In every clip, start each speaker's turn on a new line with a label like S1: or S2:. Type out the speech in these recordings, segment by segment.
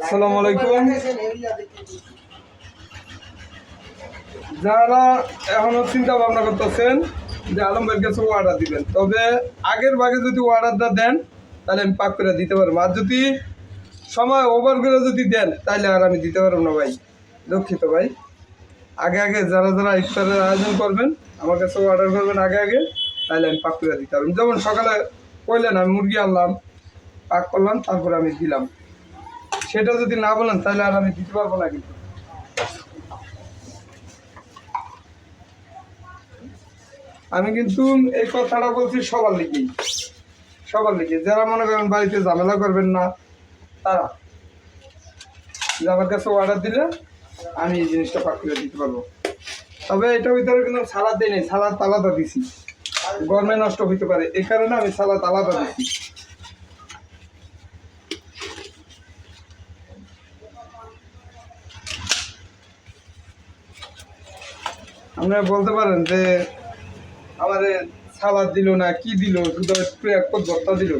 S1: আসসালামু আলাইকুম। যারা এখনো চিন্তা ভাবনা করতেছেন যে আলম ভাইয়ের কাছে অর্ডার দিবেন, তবে আগের ভাগে যদি অর্ডারটা দেন তাহলে আমি পাক করে দিতে পারবো, আর যদি সময় ওভার করে যদি দেন তাহলে আর আমি দিতে পারবো না ভাই, দুঃখিত ভাই। আগে আগে যারা যারা ইফতারের আয়োজন করবেন আমার কাছে অর্ডার করবেন আগে আগে, তাহলে আমি পাক করে দিতে পারবো। যেমন সকালে কইলেন আমি মুরগি আনলাম, পাক করলাম, তারপরে আমি দিলাম, সেটা যদি না বলেন তাহলে আর আমি দিতে পারবো না। কিন্তু আমি কিন্তু এই কথাটা বলছি সবার লিগে যারা মনে করেন বাড়িতে ঝামেলা করবেন না, তারা যে আমার কাছে অর্ডার দিলে আমি এই জিনিসটা পাক করে দিতে পারবো। তবে এটার ভিতরে কিন্তু সালাদ দিই নাই, সালাদ আলাদা দিছি, গরমে নষ্ট হইতে পারে এই কারণে আমি সালাদ আলাদা দিছি। আপনারা বলতে পারেন যে আমাদের সালাদ দিল না, কি দিল, শুধু একটু এক পদ ভর্তা দিল।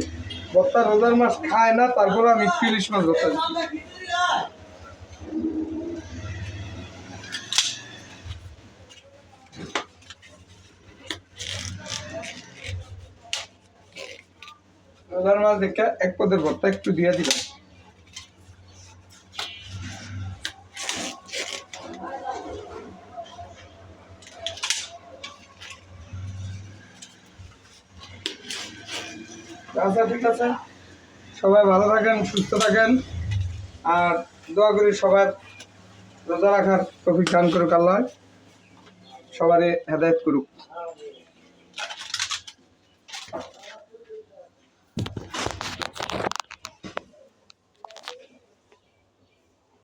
S1: ভর্তা রোজার মাস খায় না, তারপরে আমি একটু ইলিশ মাছ ভর্তা দিচ্ছি। রোজার মাছ দেখে এক পদের ভর্তা একটু দিয়ে দিলাম। আচ্ছা ঠিক আছে, সবাই ভালো থাকেন, সুস্থ থাকেন, আর দোয়া করি সবার রোজা রাখার তৌফিক দান করুক আল্লাহ, সবারই হেদায়েত করুক।